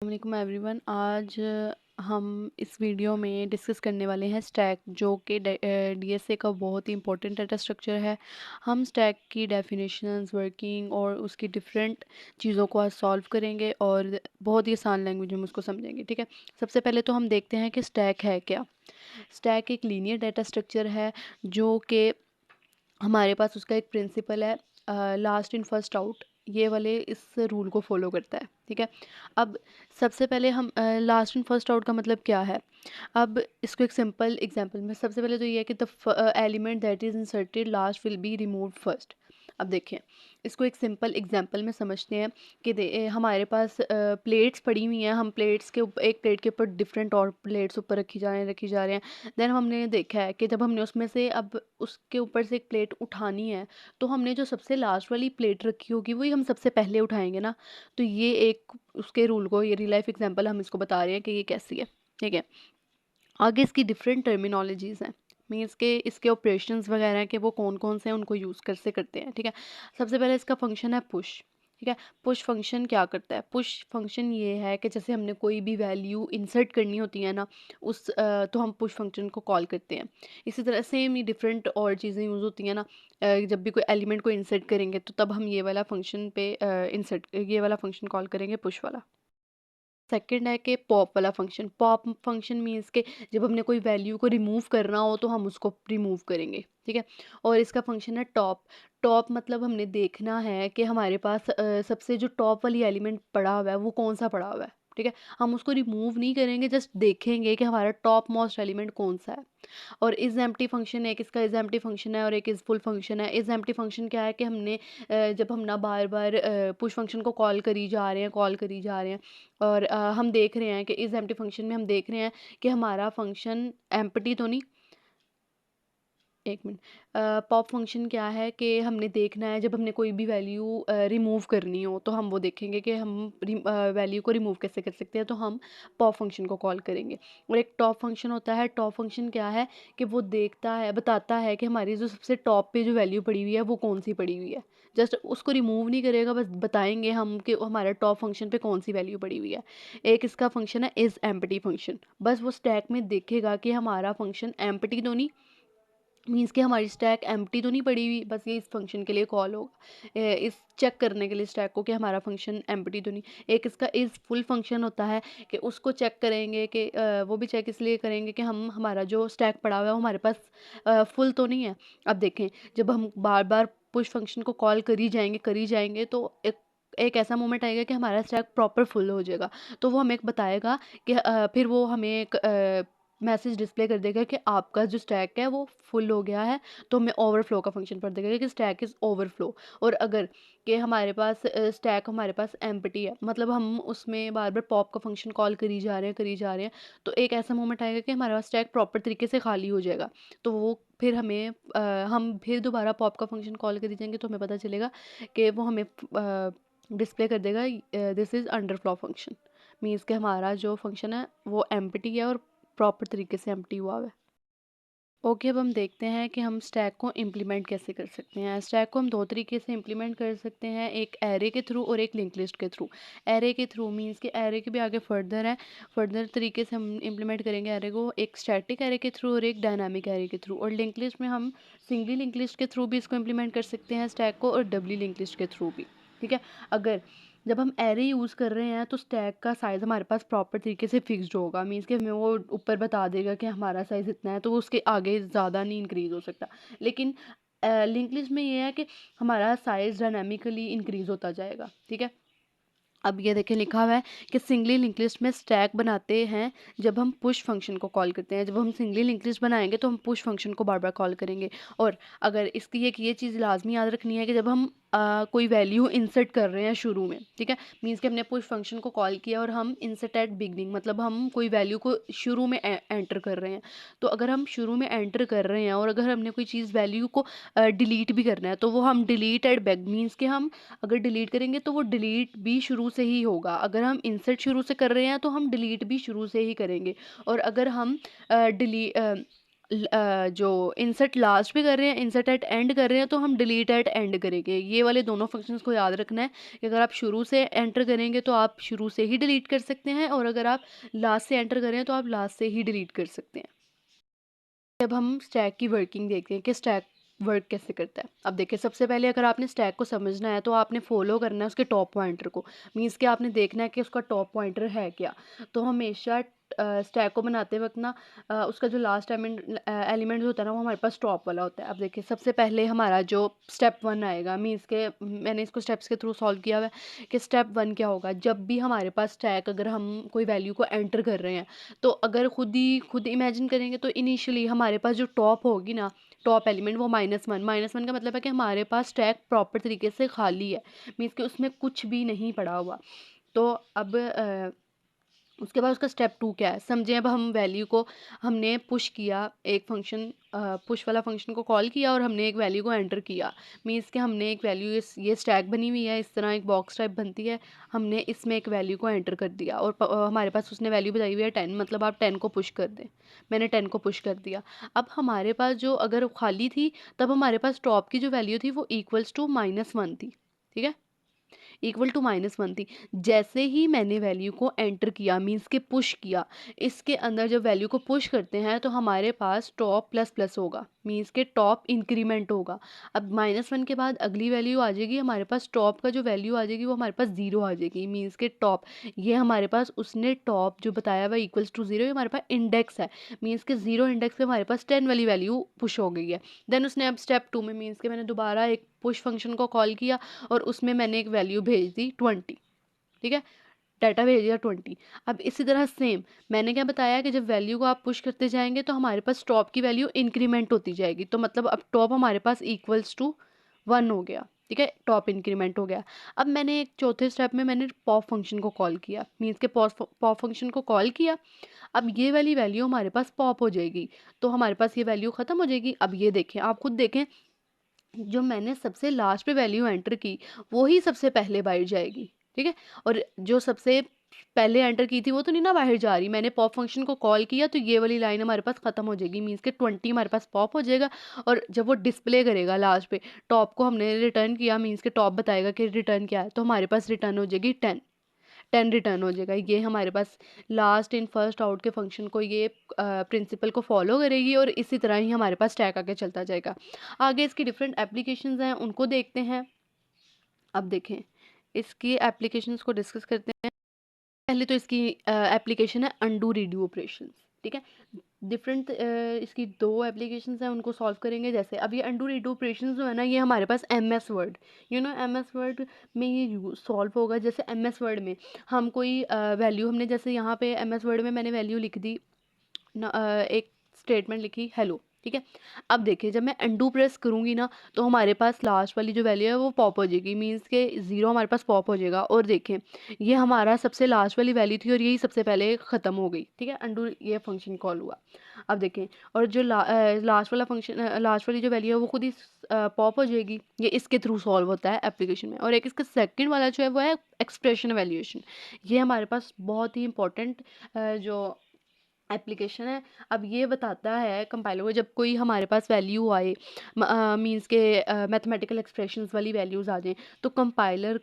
वालेकुम एवरीवन। आज हम इस वीडियो में डिस्कस करने वाले हैं स्टैक, जो कि डीएसए का बहुत ही इंपॉर्टेंट डाटा स्ट्रक्चर है। हम स्टैक की डेफिनेशंस, वर्किंग और उसकी डिफरेंट चीज़ों को आज सॉल्व करेंगे और बहुत ही आसान लैंग्वेज में उसको समझेंगे। ठीक है, सबसे पहले तो हम देखते हैं कि स्टैक है क्या। स्टैक एक लीनियर डाटा स्ट्रक्चर है जो कि हमारे पास उसका एक प्रिंसिपल है, लास्ट इन फर्स्ट आउट। ये वाले इस रूल को फॉलो करता है। ठीक है, अब सबसे पहले हम लास्ट इन फर्स्ट आउट का मतलब क्या है। अब इसको एक सिंपल एग्जांपल में सबसे पहले तो ये है कि the element that is inserted last will be removed first. अब देखिए, इसको एक सिंपल एग्जांपल में समझते हैं कि हमारे पास प्लेट्स पड़ी हुई हैं। हम प्लेट्स के एक प्लेट के ऊपर डिफरेंट और प्लेट्स ऊपर रखी जा रहे हैं। देन हमने देखा है कि जब हमने उसमें से अब उसके ऊपर से एक प्लेट उठानी है, तो हमने जो सबसे लास्ट वाली प्लेट रखी होगी वही हम सबसे पहले उठाएंगे ना। तो ये एक उसके रूल को, ये रियल लाइफ एग्जांपल हम इसको बता रहे हैं कि ये कैसी है। ठीक है, आगे इसकी डिफरेंट टर्मिनोलॉजीज़ हैं, मीन्स के इसके ऑपरेशंस वगैरह हैं कि वो कौन कौन से हैं, उनको यूज़ कर से करते हैं। ठीक है, सबसे पहले इसका फंक्शन है पुश। ठीक है, पुश फंक्शन क्या करता है। पुश फंक्शन ये है कि जैसे हमने कोई भी वैल्यू इंसर्ट करनी होती है ना, तो हम पुश फंक्शन को कॉल करते हैं। इसी तरह सेम ही डिफरेंट और चीज़ें यूज़ होती हैं ना। जब भी कोई एलिमेंट को इंसर्ट करेंगे तो तब हम ये वाला फंक्शन पे ये वाला फंक्शन कॉल करेंगे, पुश वाला। सेकंड है कि पॉप वाला फंक्शन। पॉप फंक्शन मीन्स के जब हमने कोई वैल्यू को रिमूव करना हो तो हम उसको रिमूव करेंगे। ठीक है, और इसका फंक्शन है टॉप। टॉप मतलब हमने देखना है कि हमारे पास सबसे जो टॉप वाली एलिमेंट पड़ा हुआ है वो कौन सा पड़ा हुआ है। ठीक है, हम उसको रिमूव नहीं करेंगे, जस्ट देखेंगे कि हमारा टॉप मोस्ट एलिमेंट कौन सा है। और इज एम्प्टी फंक्शन, एक इसका इज एम्प्टी फंक्शन है और एक इज फुल फंक्शन है। इज एम्प्टी फंक्शन क्या है कि हमने जब हम ना बार बार पुश फंक्शन को कॉल करी जा रहे हैं और हम देख रहे हैं कि इस एम्प्टी फंक्शन में हम देख रहे हैं कि हमारा फंक्शन एम्प्टी तो नहीं। एक मिनट, पॉप फंक्शन क्या है कि हमने देखना है जब हमने कोई भी वैल्यू रिमूव करनी हो तो हम वो देखेंगे कि हम वैल्यू को रिमूव कैसे कर सकते हैं, तो हम पॉप फंक्शन को कॉल करेंगे। और एक टॉप फंक्शन होता है। टॉप फंक्शन क्या है कि वो देखता है, बताता है कि हमारी जो सबसे टॉप पे जो वैल्यू पड़ी हुई है वो कौन सी पड़ी हुई है। जस्ट उसको रिमूव नहीं करेगा, बस बताएंगे हम कि हमारे टॉप फंक्शन पे कौन सी वैल्यू पड़ी हुई है। एक इसका फंक्शन है इज एम्प्टी फंक्शन। बस वो स्टैक में देखेगा कि हमारा फंक्शन एम्प्टी तो नहीं, मीन्स कि हमारी स्टैक एम्प्टी तो नहीं पड़ी हुई। बस ये इस फंक्शन के लिए कॉल होगा, इस चेक करने के लिए स्टैक को कि हमारा फंक्शन एम्प्टी तो नहीं। एक इसका इज़ फुल फंक्शन होता है कि उसको चेक करेंगे कि वो भी चेक इसलिए करेंगे कि हम हमारा जो स्टैक पड़ा हुआ है वो हमारे पास फुल तो नहीं है। अब देखें, जब हम बार बार पुश फंक्शन को कॉल करी जाएंगे तो एक एक ऐसा मोमेंट आएगा कि हमारा स्टैक प्रॉपर फुल हो जाएगा। तो वो हमें एक बताएगा कि फिर वो हमें एक मैसेज डिस्प्ले कर देगा कि आपका जो स्टैक है वो फुल हो गया है। तो हमें ओवरफ्लो का फंक्शन पढ़ देगा कि स्टैक इज़ ओवरफ्लो। और अगर कि हमारे पास स्टैक हमारे पास एम्प्टी है, मतलब हम उसमें बार बार पॉप का फंक्शन कॉल करी जा रहे हैं, तो एक ऐसा मोमेंट आएगा कि हमारे पास स्टैक प्रॉपर तरीके से खाली हो जाएगा। तो वो फिर हम फिर दोबारा पॉप का फंक्शन कॉल करी जाएंगे तो हमें पता चलेगा कि वो हमें डिस्प्ले कर देगा this is underflow function. Means कि हमारा जो फंक्शन है वो एम्प्टी है और प्रॉपर तरीके से एम्प्टी हुआ है। ओके, अब हम देखते हैं कि हम स्टैक को इम्प्लीमेंट कैसे कर सकते हैं। स्टैक को हम दो तरीके से इम्प्लीमेंट कर सकते हैं, एक एरे के थ्रू और एक लिंक लिस्ट के थ्रू। एरे के थ्रू मींस कि एरे के भी आगे फर्दर है, फर्दर तरीके से हम इम्प्लीमेंट करेंगे एरे को, एक स्टैटिक एरे के थ्रू और एक डायनामिक एरे के थ्रू। और लिंक लिस्ट में हम सिंगली लिंक लिस्ट के थ्रू भी इसको इम्प्लीमेंट कर सकते हैं स्टैक को, और डबली लिंक लिस्ट के थ्रू भी। ठीक है, अगर जब हम एरे यूज़ कर रहे हैं तो स्टैक का साइज़ हमारे पास प्रॉपर तरीके से फिक्स्ड होगा। मीन्स कि हमें वो ऊपर बता देगा कि हमारा साइज़ इतना है, तो वो उसके आगे ज़्यादा नहीं इंक्रीज़ हो सकता। लेकिन लिंक लिस्ट में ये है कि हमारा साइज़ डायनामिकली इंक्रीज़ होता जाएगा। ठीक है, अब ये देखें लिखा हुआ है कि सिंगली लिंक लिस्ट में स्टैक बनाते हैं जब हम पुश फंक्शन को कॉल करते हैं। जब हम सिंगली लिंक लिस्ट बनाएंगे तो हम पुश फंक्शन को बार बार कॉल करेंगे। और अगर इसकी एक ये चीज़ लाजमी याद रखनी है कि जब हम कोई वैल्यू इंसर्ट कर रहे हैं शुरू में, ठीक है, मीन्स कि हमने पुश फंक्शन को कॉल किया और हम इंसर्ट एट बिगनिंग, मतलब हम कोई वैल्यू को शुरू में एंटर कर रहे हैं। तो अगर हम शुरू में एंटर कर रहे हैं और अगर हमने कोई चीज़ वैल्यू को डिलीट भी करना है तो वो हम डिलीट एट बैक, मीन्स कि हम अगर डिलीट करेंगे तो वो डिलीट भी शुरू से ही होगा। अगर हम इंसर्ट शुरू से कर रहे हैं तो हम डिलीट भी शुरू से ही करेंगे। और अगर हम डिली जो इंसर्ट लास्ट पे कर रहे हैं, इंसर्ट एट एंड कर रहे हैं, तो हम डिलीट एट एंड करेंगे। ये वाले दोनों फंक्शंस को याद रखना है कि अगर आप शुरू से एंटर करेंगे तो आप शुरू से ही डिलीट कर सकते हैं, और अगर आप लास्ट से एंटर करें तो आप लास्ट से ही डिलीट कर सकते हैं। अब हम स्टैक की वर्किंग देखते हैं कि स्टैक वर्क कैसे करता है। अब देखिए, सबसे पहले अगर आपने स्टैक को समझना है तो आपने फॉलो करना है उसके टॉप पॉइंटर को। मीन्स कि आपने देखना है कि उसका टॉप पॉइंटर है क्या। तो हमेशा स्टैक को बनाते वक्त ना उसका जो लास्ट एलिमेंट होता है ना, वो हमारे पास टॉप वाला होता है। अब देखिए, सबसे पहले हमारा जो स्टेप 1 आएगा, मीन्स के मैंने इसको स्टेप्स के थ्रू सॉल्व किया हुआ है कि स्टेप 1 क्या होगा। जब भी हमारे पास स्टैक, अगर हम कोई वैल्यू को एंटर कर रहे हैं, तो अगर खुद इमेजिन करेंगे तो इनिशियली हमारे पास जो टॉप होगी ना, टॉप एलिमेंट, वो -1। -1 का मतलब है कि हमारे पास स्टैक प्रॉपर तरीके से खाली है, मीन्स कि उसमें कुछ भी नहीं पड़ा हुआ। तो अब उसके बाद उसका स्टेप 2 क्या है समझें। अब हम वैल्यू को हमने पुश किया, एक फंक्शन पुश वाला फंक्शन को कॉल किया और हमने एक वैल्यू को एंटर किया। मीन्स कि हमने एक वैल्यू, ये स्टैक बनी हुई है, इस तरह एक बॉक्स टाइप बनती है, हमने इसमें एक वैल्यू को एंटर कर दिया और हमारे पास उसने वैल्यू बताई हुई है 10, मतलब आप 10 को पुश कर दें। मैंने 10 को पुश कर दिया। अब हमारे पास जो, अगर खाली थी, तब हमारे पास टॉप की जो वैल्यू थी वो इक्वल्स टू -1 थी, ठीक है, इक्वल टू -1 थी। जैसे ही मैंने वैल्यू को एंटर किया, मीन्स के पुश किया, इसके अंदर जब वैल्यू को पुश करते हैं तो हमारे पास टॉप प्लस प्लस होगा, मीन्स के टॉप इंक्रीमेंट होगा। अब -1 के बाद अगली वैल्यू आ जाएगी, हमारे पास टॉप का जो वैल्यू आ जाएगी वो हमारे पास 0 आ जाएगी, मीन्स के टॉप, ये हमारे पास उसने टॉप जो बताया हुआ इक्वल्स टू 0, ये हमारे पास इंडेक्स है, मीन्स के 0 इंडेक्स पे हमारे पास 10 वाली वैल्यू पुश हो गई है। देन उसने अब स्टेप 2 में, मीन्स के मैंने दोबारा एक पुश फंक्शन को कॉल किया और उसमें मैंने एक वैल्यू भेज दी 20, ठीक है, डाटा भेज दिया 20। अब इसी तरह सेम मैंने क्या बताया कि जब वैल्यू को आप पुश करते जाएंगे तो हमारे पास टॉप की वैल्यू इंक्रीमेंट होती जाएगी, तो मतलब अब टॉप हमारे पास इक्वल्स टू 1 हो गया, ठीक है, टॉप इंक्रीमेंट हो गया। अब मैंने एक चौथे स्टेप में मैंने पॉप फंक्शन को कॉल किया, मीन्स के पॉप फंक्शन को कॉल किया। अब ये वाली वैल्यू हमारे पास पॉप हो जाएगी, तो हमारे पास ये वैल्यू ख़त्म हो जाएगी। अब ये देखें, आप खुद देखें, जो मैंने सबसे लास्ट पे वैल्यू एंटर की वो ही सबसे पहले बाहर जाएगी, ठीक है, और जो सबसे पहले एंटर की थी वो तो नहीं ना बाहर जा रही। मैंने पॉप फंक्शन को कॉल किया तो ये वाली लाइन हमारे पास ख़त्म हो जाएगी, मीन्स के 20 हमारे पास पॉप हो जाएगा। और जब वो डिस्प्ले करेगा लास्ट पे, टॉप को हमने रिटर्न किया, मीन्स के टॉप बताएगा कि रिटर्न क्या है, तो हमारे पास रिटर्न हो जाएगी 10, 10 रिटर्न हो जाएगा। ये हमारे पास लास्ट इन फर्स्ट आउट के फंक्शन को, ये प्रिंसिपल को फॉलो करेगी और इसी तरह ही हमारे पास स्टैक आगे चलता जाएगा। आगे इसकी डिफरेंट एप्लीकेशंस हैं, उनको देखते हैं। अब देखें, इसकी एप्लीकेशंस को डिस्कस करते हैं। पहले तो इसकी एप्लीकेशन है अंडू रीडू ऑपरेशंस, ठीक है। डिफरेंट इसकी दो एप्लीकेशंस हैं, उनको सॉल्व करेंगे। जैसे अब ये अंडू रीडू ऑपरेशंस जो है ना, ये हमारे पास M S word, M S word में ये सॉल्व होगा। जैसे एम एस वर्ड में हम कोई वैल्यू, हमने जैसे यहाँ पे एम एस वर्ड में मैंने वैल्यू लिख दी एक स्टेटमेंट लिखी हेलो, ठीक है। अब देखिए, जब मैं अंडू प्रेस करूँगी ना, तो हमारे पास लास्ट वाली जो वैल्यू है वो पॉप हो जाएगी, मीन्स के 0 हमारे पास पॉप हो जाएगा। और देखें, ये हमारा सबसे लास्ट वाली वैल्यू थी और यही सबसे पहले ख़त्म हो गई, ठीक है, अंडू ये फंक्शन कॉल हुआ। अब देखें, और जो लास्ट वाला फंक्शन, लास्ट वाली जो वैल्यू है वो खुद ही पॉप हो जाएगी। ये इसके थ्रू सॉल्व होता है एप्लीकेशन में। और एक इसका सेकंड वाला जो है वो है एक्सप्रेशन वैल्यूएशन। ये हमारे पास बहुत ही इंपॉर्टेंट जो एप्लीकेशन है। अब ये बताता है कंपाइलर को, जब कोई हमारे पास वैल्यू आए, मींस के मैथमेटिकल एक्सप्रेशंस वाली वैल्यूज़ आ जाएं, तो कंपाइलर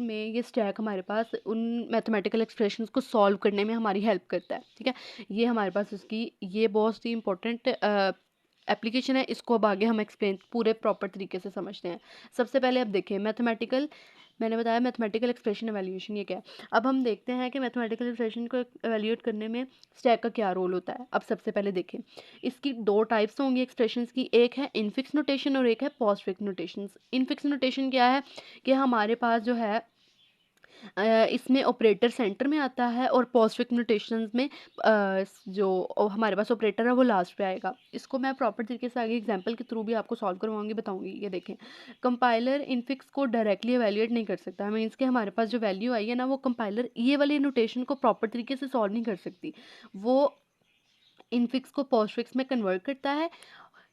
में ये स्टैक हमारे पास उन मैथमेटिकल एक्सप्रेशंस को सॉल्व करने में हमारी हेल्प करता है, ठीक है। ये हमारे पास उसकी ये बहुत ही इंपॉर्टेंट एप्लीकेशन है। इसको अब आगे हम एक्सप्लेन पूरे प्रॉपर तरीके से समझते हैं। सबसे पहले अब देखें, मैंने बताया मैथमेटिकल एक्सप्रेशन एवेल्यूएशन ये क्या है। अब हम देखते हैं कि मैथमेटिकल एक्सप्रेशन को एवेल्यूएट करने में स्टैक का क्या रोल होता है। अब सबसे पहले देखें, इसकी दो टाइप्स होंगी एक्सप्रेशंस की, एक है इनफिक्स नोटेशन और एक है पोस्टफिक्स नोटेशंस। इनफिक्स नोटेशन क्या है कि हमारे पास जो है इसमें ऑपरेटर सेंटर में आता है और पोस्टफिक्स नोटेशंस में जो हमारे पास ऑपरेटर है वो लास्ट पे आएगा। इसको मैं प्रॉपर तरीके से आगे एग्जांपल के थ्रू भी आपको सॉल्व करवाऊंगी, बताऊंगी। ये देखें, कंपाइलर इनफिक्स को डायरेक्टली एवेल्यूएट नहीं कर सकता, मीन्स के हमारे पास जो वैल्यू आई है ना, वो कंपाइलर ये वाली नोटेशन को प्रॉपर तरीके से सॉल्व नहीं कर सकती। वो इनफिक्स को पोस्टफिक्स में कन्वर्ट करता है,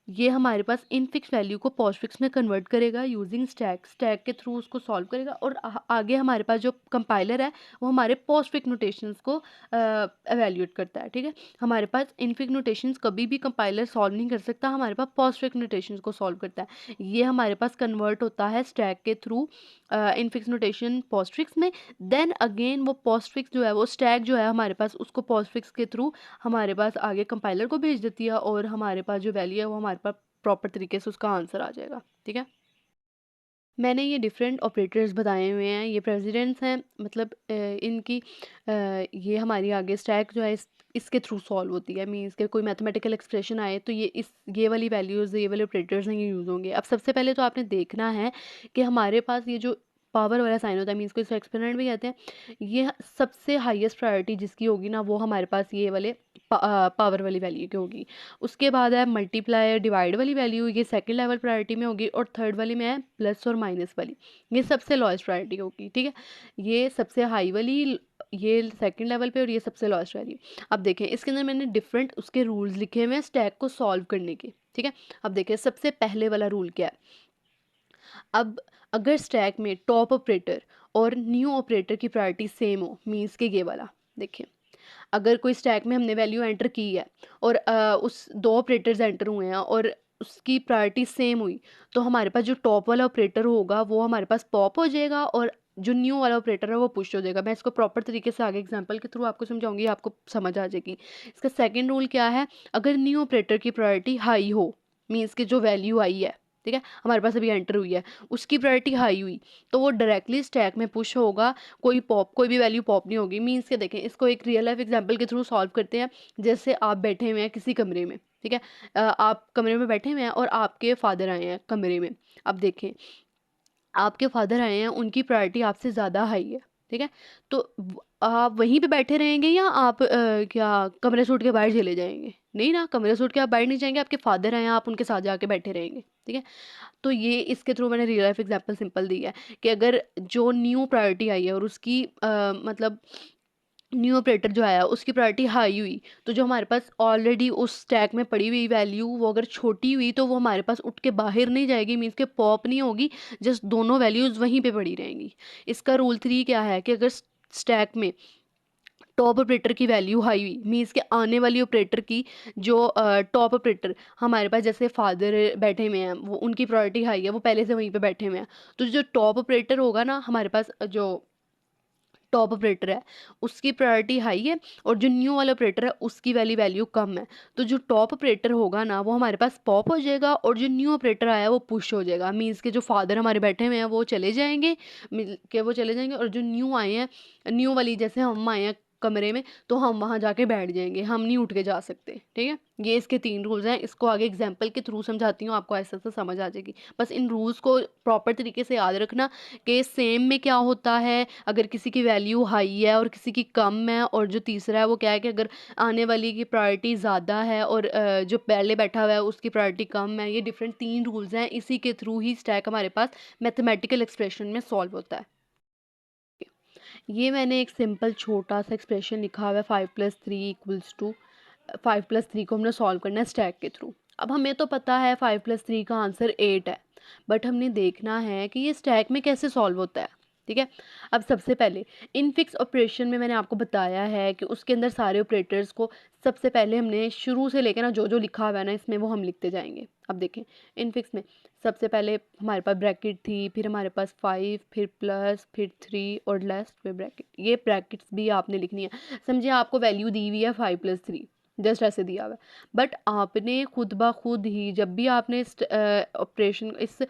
ये हमारे पास इनफिक्स वैल्यू को पोस्टफिक्स में कन्वर्ट करेगा यूजिंग स्टैक के थ्रू उसको सॉल्व करेगा, और आगे हमारे पास जो कंपाइलर है वो हमारे पोस्टफिक्स नोटेशंस को एवेल्यूएट करता है। ठीक है, हमारे पास इनफिक्स नोटेशंस कभी भी कंपाइलर सॉल्व नहीं कर सकता, हमारे पास पोस्टफिक्स नोटेशंस को सॉल्व करता है। ये हमारे पास कन्वर्ट होता है स्टैक के थ्रू इनफिक्स नोटेशन पोस्टफिक्स में। देन अगेन वो पोस्टफिक्स जो है, वो स्टैक जो है हमारे पास, उसको पोस्टफिक्स के थ्रू हमारे पास आगे कंपाइलर को भेज देती है, और हमारे पास जो वैल्यू है वो हमारे पास प्रॉपर तरीके से उसका आंसर आ जाएगा। ठीक है, मैंने ये डिफरेंट ऑपरेटर्स बताए हुए हैं, ये प्रेसिडेंट्स हैं, मतलब इनकी ये हमारी आगे स्टैक जो है इसके थ्रू सॉल्व होती है। मीन्स के कोई मैथमेटिकल एक्सप्रेशन आए तो ये वाली वैल्यूज़, ये वाले ऑपरेटर्स हैं, ये यूज़ होंगे। अब सबसे पहले तो आपने देखना है कि हमारे पास ये जो पावर वाला साइन होता है, मीन्स को इसको एक्सपोनेंट भी कहते हैं, ये सबसे हाईएस्ट प्रायोरिटी जिसकी होगी ना, वो हमारे पास ये वाले पावर वाली वैल्यू की होगी। उसके बाद है मल्टीप्लाई डिवाइड वाली वैल्यू, ये सेकंड लेवल प्रायोरिटी में होगी, और थर्ड वाली में है प्लस और माइनस वाली, ये सबसे लोएस्ट प्रायोरिटी होगी। ठीक है, ये सबसे हाई वाली, ये सेकंड लेवल पे, और ये सबसे लोएस्ट वैल्यू। अब देखें इसके अंदर मैंने डिफरेंट उसके रूल्स लिखे हुए हैं स्टैक को सॉल्व करने के। ठीक है, अब देखें सबसे पहले वाला रूल क्या है। अब अगर स्टैक में टॉप ऑपरेटर और न्यू ऑपरेटर की प्रायोरिटी सेम हो, मीन्स के ये वाला देखें, अगर कोई स्टैक में हमने वैल्यू एंटर की है और उस दो ऑपरेटर्स एंटर हुए हैं और उसकी प्रायोरिटी सेम हुई, तो हमारे पास जो टॉप वाला ऑपरेटर होगा वो हमारे पास पॉप हो जाएगा, और जो न्यू वाला ऑपरेटर है वो पुश हो जाएगा। मैं इसको प्रॉपर तरीके से आगे एग्जांपल के थ्रू आपको समझाऊंगी, आपको समझ आ जाएगी। इसका सेकंड रूल क्या है, अगर न्यू ऑपरेटर की प्रायोरिटी हाई हो, मीन्स की जो वैल्यू आई है, ठीक है, हमारे पास अभी एंटर हुई है, उसकी प्रायोरिटी हाई हुई, तो वो डायरेक्टली स्टैक में पुश होगा, कोई भी वैल्यू पॉप नहीं होगी। मीन्स के देखें, इसको एक रियल लाइफ एग्जांपल के थ्रू सॉल्व करते हैं। जैसे आप बैठे हुए हैं किसी कमरे में, ठीक है, आप कमरे में बैठे हुए हैं और आपके फादर आए हैं कमरे में। अब देखें, आपके फादर आए हैं, उनकी प्रायोरिटी आपसे ज़्यादा हाई है। ठीक है, तो आप वहीं पे बैठे रहेंगे या आप क्या कमरे से उठ के बाहर चले जाएंगे? नहीं ना, कमरे से उठ के आप बाहर नहीं जाएंगे, आपके फादर आए हैं, आप उनके साथ जाके बैठे रहेंगे। ठीक है, तो ये इसके थ्रू मैंने रियल लाइफ एग्जांपल सिंपल दी है कि अगर जो न्यू प्रायोरिटी आई है और उसकी मतलब न्यू ऑपरेटर जो आया उसकी प्रायोरिटी हाई हुई, तो जो हमारे पास ऑलरेडी उस स्टैक में पड़ी हुई वैल्यू वो अगर छोटी हुई तो वो हमारे पास उठ के बाहर नहीं जाएगी, मीन्स के पॉप नहीं होगी, जस्ट दोनों वैल्यूज़ वहीं पे पड़ी रहेंगी। इसका रूल 3 क्या है कि अगर स्टैक में टॉप ऑपरेटर की वैल्यू हाई हुई, मीन्स के आने वाली ऑपरेटर की जो टॉप ऑपरेटर हमारे पास, जैसे फादर बैठे हुए हैं, वो उनकी प्रायोरिटी हाई है, वो पहले से वहीं पे बैठे हुए हैं, तो जो टॉप ऑपरेटर होगा ना हमारे पास, जो टॉप ऑपरेटर है उसकी प्रायोरिटी हाई है, और जो न्यू वाला ऑपरेटर है उसकी वैल्यू कम है, तो जो टॉप ऑपरेटर होगा ना वो हमारे पास पॉप हो जाएगा, और जो न्यू ऑपरेटर आया वो पुश हो जाएगा। मीन्स के जो फादर हमारे बैठे हुए हैं वो चले जाएंगे, वो चले जाएंगे, और जो न्यू आए हैं, न्यू वाली जैसे हम आए हैं कमरे में, तो हम वहाँ जाके बैठ जाएंगे, हम नहीं उठ के जा सकते। ठीक है, ये इसके 3 रूल्स हैं। इसको आगे एग्जाम्पल के थ्रू समझाती हूँ, आपको ऐसा ऐसा समझ आ जाएगी। बस इन रूल्स को प्रॉपर तरीके से याद रखना कि सेम में क्या होता है अगर किसी की वैल्यू हाई है और किसी की कम है, और जो तीसरा है वो क्या है कि अगर आने वाली की प्रायोरिटी ज़्यादा है और जो पहले बैठा हुआ है उसकी प्रायोरिटी कम है। ये डिफरेंट 3 रूल्स हैं, इसी के थ्रू ही स्टैक हमारे पास मैथमेटिकल एक्सप्रेशन में सॉल्व होता है। ये मैंने एक सिंपल छोटा सा एक्सप्रेशन लिखा हुआ है, 5+3 = 5+3 को हमने सॉल्व करना है स्टैक के थ्रू। अब हमें तो पता है 5+3 का आंसर 8 है, बट हमने देखना है कि ये स्टैक में कैसे सॉल्व होता है। ठीक है, अब सबसे पहले इन फिक्स ऑपरेशन में मैंने आपको बताया है कि उसके अंदर सारे ऑपरेटर्स को सबसे पहले हमने शुरू से लेकर ना जो जो लिखा हुआ है ना इसमें वो हम लिखते जाएंगे। अब देखें, इन फिक्स में सबसे पहले हमारे पास ब्रैकेट थी, फिर हमारे पास 5, फिर प्लस, फिर 3 और लेस, फिर ब्रैकेट। ये ब्रैकेट्स भी आपने लिखनी है। समझिए आपको वैल्यू दी हुई है 5+3, जस्ट ऐसे दिया हुआ है, बट आपने खुद ब खुद ही जब भी आपने ऑपरेशन इस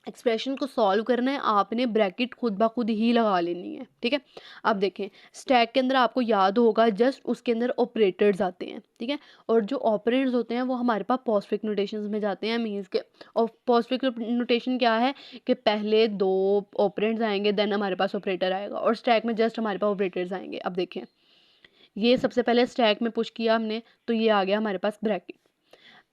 एक्सप्रेशन को सॉल्व करना है, आपने ब्रैकेट खुद ब खुद ही लगा लेनी है। ठीक है, अब देखें स्टैक के अंदर आपको याद होगा जस्ट उसके अंदर ऑपरेटर्स आते हैं। ठीक है, और जो ऑपरेंड्स होते हैं वो हमारे पास पोस्टफिक्स नोटेशंस में जाते हैं। मीन्स के और पोस्टफिक्स नोटेशन क्या है कि पहले 2 ऑपरेंड्स आएंगे, देन हमारे पास ऑपरेटर आएगा, और स्टैक में जस्ट हमारे पास ऑपरेटर्स आएंगे। अब देखें, ये सबसे पहले स्टैक में पुश किया हमने, तो ये आ गया हमारे पास ब्रैकेट।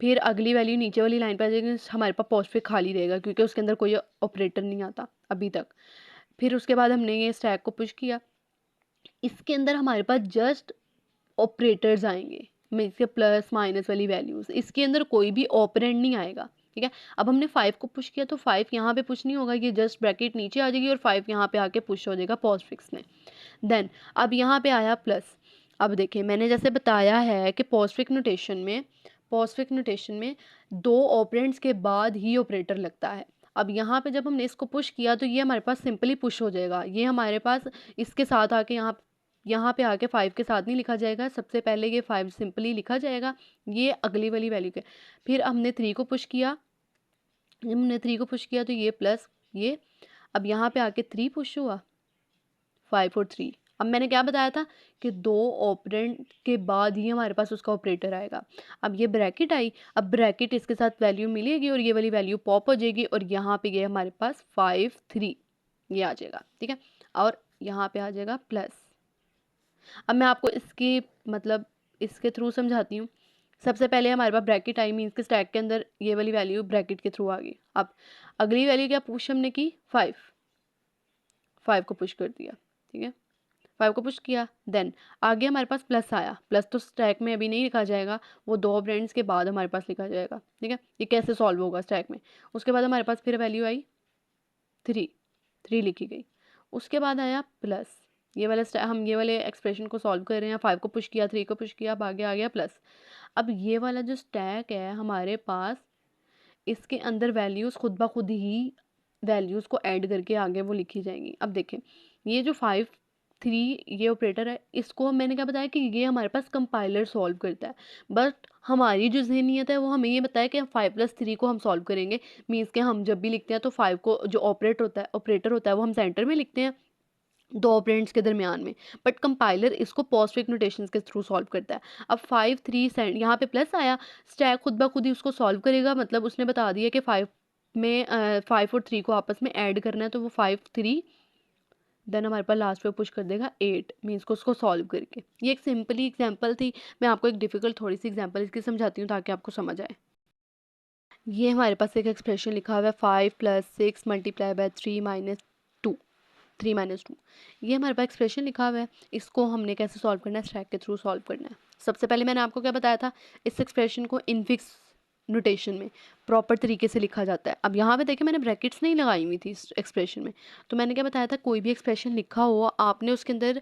फिर अगली वैल्यू नीचे वाली लाइन पर आ जाएगी, हमारे पास पोस्टफिक्स खाली रहेगा क्योंकि उसके अंदर कोई ऑपरेटर नहीं आता अभी तक। फिर उसके बाद हमने ये स्टैक को पुश किया, इसके अंदर हमारे पास जस्ट ऑपरेटर्स आएंगे। मीन्स के प्लस माइनस वाली वैल्यूज़, इसके अंदर कोई भी ऑपरेंड नहीं आएगा, ठीक है। अब हमने 5 को पुश किया तो 5 यहाँ पे पुश नहीं होगा, ये जस्ट ब्रैकेट नीचे आ जाएगी और 5 यहाँ पे आके पुश हो जाएगा पोस्टफिक्स में। देन अब यहाँ पे आया प्लस। अब देखिए मैंने जैसे बताया है कि पोस्टफिक्स नोटेशन में 2 ऑपरेंड्स के बाद ही ऑपरेटर लगता है। अब यहाँ पे जब हमने इसको पुश किया तो ये हमारे पास सिंपली पुश हो जाएगा, ये हमारे पास इसके साथ आके यहाँ यहाँ पे आके 5 के साथ नहीं लिखा जाएगा, सबसे पहले ये 5 सिंपली लिखा जाएगा, ये अगली वाली वैल्यू के। फिर हमने 3 को पुश किया, तो ये प्लस ये, अब यहाँ पे आके 3 पुश हुआ, 5 और 3। अब मैंने क्या बताया था कि 2 ऑपरेंड के बाद ही हमारे पास उसका ऑपरेटर आएगा। अब ये ब्रैकेट आई, अब ब्रैकेट इसके साथ वैल्यू मिलेगी और ये वाली वैल्यू पॉप हो जाएगी और यहाँ पे ये हमारे पास 5 3 ये आ जाएगा, ठीक है। और यहाँ पे आ जाएगा प्लस। अब मैं आपको इसकी मतलब इसके थ्रू समझाती हूँ। सबसे पहले हमारे पास ब्रैकेट आई, मीन्स के स्टैक के अंदर ये वाली वैल्यू ब्रैकेट के थ्रू आ गई। अब अगली वैल्यू क्या पुश हमने की, 5 को पुश कर दिया, ठीक है। 5 को पुश किया, देन आगे हमारे पास प्लस आया। प्लस तो स्टैक में अभी नहीं लिखा जाएगा, वो 2 ब्रेंड्स के बाद हमारे पास लिखा जाएगा, ठीक है। ये कैसे सॉल्व होगा स्टैक में। उसके बाद हमारे पास फिर वैल्यू आई 3 लिखी गई। उसके बाद आया प्लस, ये वाला हम ये वाले एक्सप्रेशन को सॉल्व कर रहे हैं। 5 को पुश किया, 3 को पुश किया, अब आगे आ गया प्लस। अब ये वाला जो स्टैक है हमारे पास, इसके अंदर वैल्यूज़ खुद ब खुद ही वैल्यूज़ को ऐड करके आगे वो लिखी जाएंगी। अब देखें ये जो 5 3 ये ऑपरेटर है, इसको मैंने क्या बताया कि ये हमारे पास कंपाइलर सॉल्व करता है, बट हमारी जो जहनीत है वो हमें ये बताया कि 5 + 3 को हम सॉल्व करेंगे। मीन्स के हम जब भी लिखते हैं तो 5 को जो ऑपरेटर होता है वो हम सेंटर में लिखते हैं, 2 ऑपरेंड्स के दरमियान में, बट कंपाइलर इसको पोस्टफिक्स नोटेशंस के थ्रू सॉल्व करता है। अब 5 3 सेंड यहाँ पे प्लस आया, स्टैक खुद ब खुद ही उसको सॉल्व करेगा, मतलब उसने बता दिया कि 5 और 3 को आपस में ऐड करना है, तो वो 5 3 देन हमारे पास लास्ट पे पुश कर देगा 8, मीन्स को उसको सॉल्व करके। ये एक सिंपली एग्जांपल थी, मैं आपको एक डिफ़िकल्ट थोड़ी सी एग्जांपल इसकी समझाती हूँ ताकि आपको समझ आए। ये हमारे पास एक एक्सप्रेशन लिखा हुआ है 5 + 6 × 3 - 2, 3 - 2। ये हमारे पास एक्सप्रेशन लिखा हुआ है, इसको हमने कैसे सॉल्व करना है, स्टैक के थ्रू सॉल्व करना है। सबसे पहले मैंने आपको क्या बताया था, इस एक्सप्रेशन को इनफिक्स नोटेशन में प्रॉपर तरीके से लिखा जाता है। अब यहाँ पे देखिए मैंने ब्रैकेट्स नहीं लगाई हुई थी इस एक्सप्रेशन में, तो मैंने क्या बताया था, कोई भी एक्सप्रेशन लिखा हो आपने उसके अंदर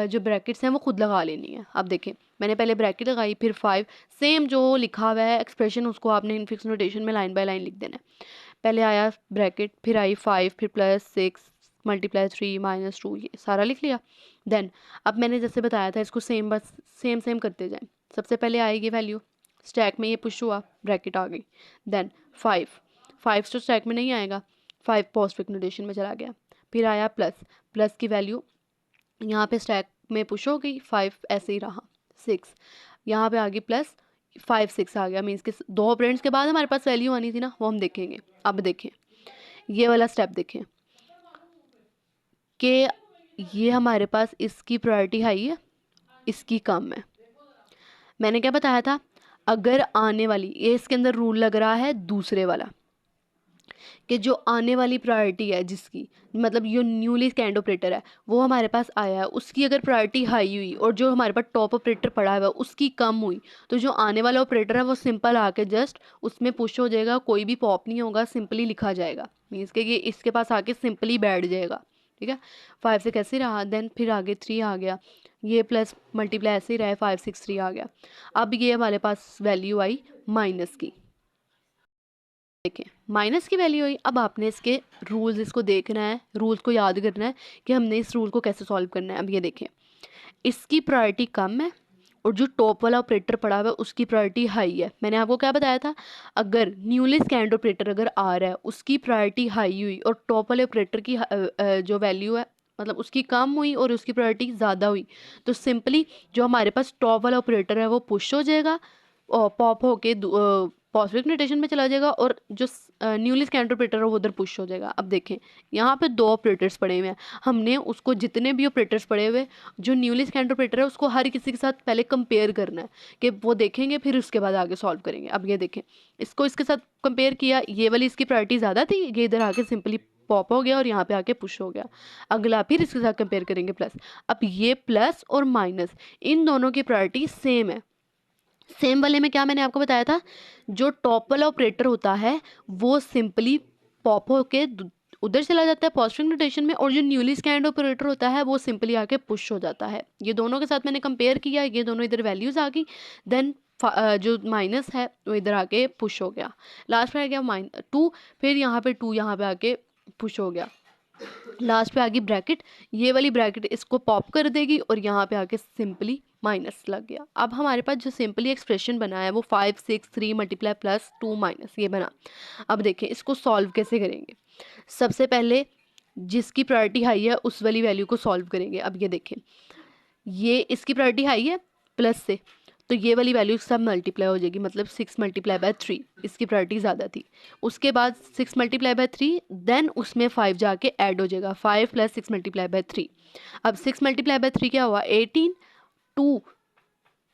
जो ब्रैकेट्स हैं वो खुद लगा लेनी है। अब देखें मैंने पहले ब्रैकेट लगाई, फिर 5, सेम जो लिखा हुआ है एक्सप्रेशन उसको आपने इनफिक्स नोटेशन में लाइन बाय लाइन लिख देना है। पहले आया ब्रैकेट, फिर आई 5, फिर +6 × 3 - 2, ये सारा लिख लिया। देन अब मैंने जैसे बताया था इसको सेम बस सेम करते जाएं। सबसे पहले आएगी वैल्यू, स्टैक में ये पुश हुआ, ब्रैकेट आ गई। देन 5 तो स्टैक में नहीं आएगा, 5 पोस्टफिक्स नोटेशन में चला गया। फिर आया प्लस की वैल्यू यहाँ पे स्टैक में पुश हो गई, 5 ऐसे ही रहा। 6 यहाँ पे आ गई प्लस 5 6 आ गया, मीन्स के 2 ऑपरेंड्स के बाद हमारे पास वैल्यू आनी थी ना, वो हम देखेंगे। अब देखें ये वाला स्टेप देखें कि ये हमारे पास इसकी प्रायोरिटी हाई है, इसकी कम है। मैंने क्या बताया था, अगर आने वाली, ये इसके अंदर रूल लग रहा है दूसरे वाला, कि जो आने वाली प्रायोरिटी है जिसकी मतलब ये न्यूली स्कैंड ऑपरेटर है वो हमारे पास आया है, उसकी अगर प्रायोरिटी हाई हुई और जो हमारे पास टॉप ऑपरेटर पड़ा हुआ है उसकी कम हुई, तो जो आने वाला ऑपरेटर है वो सिंपल आके जस्ट उसमें पुश हो जाएगा, कोई भी पॉप नहीं होगा, सिंपली लिखा जाएगा। मीन्स के ये इसके पास आके सिंपली बैठ जाएगा, ठीक है। 5 से कैसे रहा, देन फिर आगे 3 आ गया, ये प्लस मल्टीप्लाई ऐसे ही रहा, 5 6 3 आ गया। अब ये हमारे पास वैल्यू आई माइनस की, देखें माइनस की वैल्यू आई। अब आपने इसके रूल्स इसको देखना है, रूल्स को याद करना है कि हमने इस रूल को कैसे सॉल्व करना है। अब ये देखें इसकी प्रायोरिटी कम है और जो टॉप वाला ऑपरेटर पड़ा हुआ है उसकी प्रायोरिटी हाई है। मैंने आपको क्या बताया था, अगर न्यूली स्कैंड ऑपरेटर अगर आ रहा है उसकी प्रायोरिटी हाई हुई और टॉप वाले ऑपरेटर की जो वैल्यू है मतलब उसकी कम हुई और उसकी प्रायोरिटी ज़्यादा हुई, तो सिंपली जो हमारे पास टॉप वाला ऑपरेटर है वो पुश हो जाएगा और पॉप होके पॉजिटिव नोटेशन में चला जाएगा और जो न्यूली स्कैंड ऑपरेटर है वो उधर पुश हो जाएगा। अब देखें यहाँ पे 2 ऑपरेटर्स पड़े हुए हैं, हमने उसको जितने भी ऑपरेटर्स पड़े हुए जो न्यूली स्कैंड ऑपरेटर है उसको हर किसी के साथ पहले कंपेयर करना है कि वो देखेंगे, फिर उसके बाद आगे सॉल्व करेंगे। अब ये देखें इसको इसके साथ कंपेयर किया, ये वाली इसकी प्रायोरिटी ज़्यादा थी, ये इधर आके सिंपली पॉप हो गया और यहाँ पे आके पुश हो गया। अगला फिर इसके साथ कंपेयर करेंगे प्लस, अब ये प्लस और माइनस इन दोनों की प्रायोरिटी सेम है, सेम वाले में क्या मैंने आपको बताया था, जो टॉप वाला ऑपरेटर होता है वो सिंपली पॉप होके उधर चला जाता है पॉजिटिव नोटेशन में, और जो न्यूली स्कैंड ऑपरेटर होता है वो सिंपली आके पुश हो जाता है। ये दोनों के साथ मैंने कंपेयर किया, ये दोनों इधर वैल्यूज आ गई, देन जो माइनस है वो इधर आके पुश हो गया, लास्ट में आ गया -2, फिर यहाँ पे 2 यहाँ पे आके पुश हो गया, लास्ट पे आ गई ब्रैकेट, ये वाली ब्रैकेट इसको पॉप कर देगी और यहाँ पे आके सिंपली माइनस लग गया। अब हमारे पास जो सिंपली एक्सप्रेशन बना है वो 5 6 3 मल्टीप्लाई प्लस 2 माइनस ये बना। अब देखें इसको सॉल्व कैसे करेंगे। सबसे पहले जिसकी प्रायोरिटी हाई है उस वाली वैल्यू को सॉल्व करेंगे। अब ये देखें, ये इसकी प्रायोरिटी हाई है प्लस से, तो ये वाली वैल्यू सब मल्टीप्लाई हो जाएगी, मतलब 6 मल्टीप्लाई बाय 3, इसकी प्रायोरिटी ज़्यादा थी। उसके बाद 6 मल्टीप्लाई बाय 3, देन उसमें 5 जाके ऐड हो जाएगा, 5 + 6 मल्टीप्लाई बाय 3। अब 6 मल्टीप्लाई बाय 3 क्या हुआ 18, 2,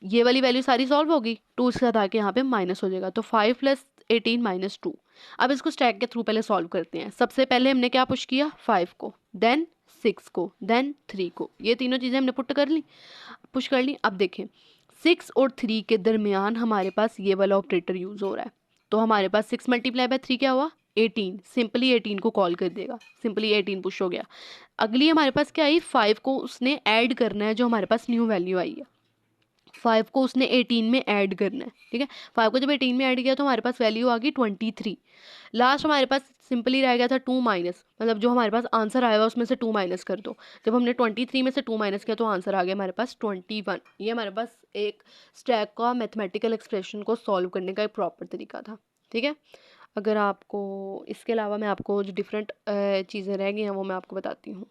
ये वाली वैल्यू सारी सॉल्व होगी, 2 इसके साथ आके यहाँ पे माइनस हो जाएगा, तो 5 + 18 - 2। अब इसको स्टैक के थ्रू पहले सॉल्व करते हैं। सबसे पहले हमने क्या पुश किया 5 को, देन 6 को, देन 3 को, ये तीनों चीज़ें हमने पुश कर ली। अब देखें 6 और 3 के दरमियान हमारे पास ये वाला ऑपरेटर यूज़ हो रहा है, तो हमारे पास 6 मल्टीप्लाई बाय 3 क्या हुआ 18, सिंपली 18 को कॉल कर देगा, सिंपली 18 पुश हो गया। अगली हमारे पास क्या आई 5 को उसने ऐड करना है, जो हमारे पास न्यू वैल्यू आई है 5 को उसने 18 में ऐड करना है, ठीक है। 5 को जब 18 में ऐड किया तो हमारे पास वैल्यू आ गई 23। लास्ट हमारे पास सिंपली रह गया था 2 माइनस, मतलब जो हमारे पास आंसर आएगा उसमें से 2 माइनस कर दो। जब हमने 23 में से 2 माइनस किया तो आंसर आ गया हमारे पास 21। ये हमारे पास एक स्टैक का मैथमेटिकल एक्सप्रेशन को सॉल्व करने का एक प्रॉपर तरीका था, ठीक है। अगर आपको इसके अलावा मैं आपको जो डिफरेंट चीज़ें रह गई हैं वो मैं आपको बताती हूँ।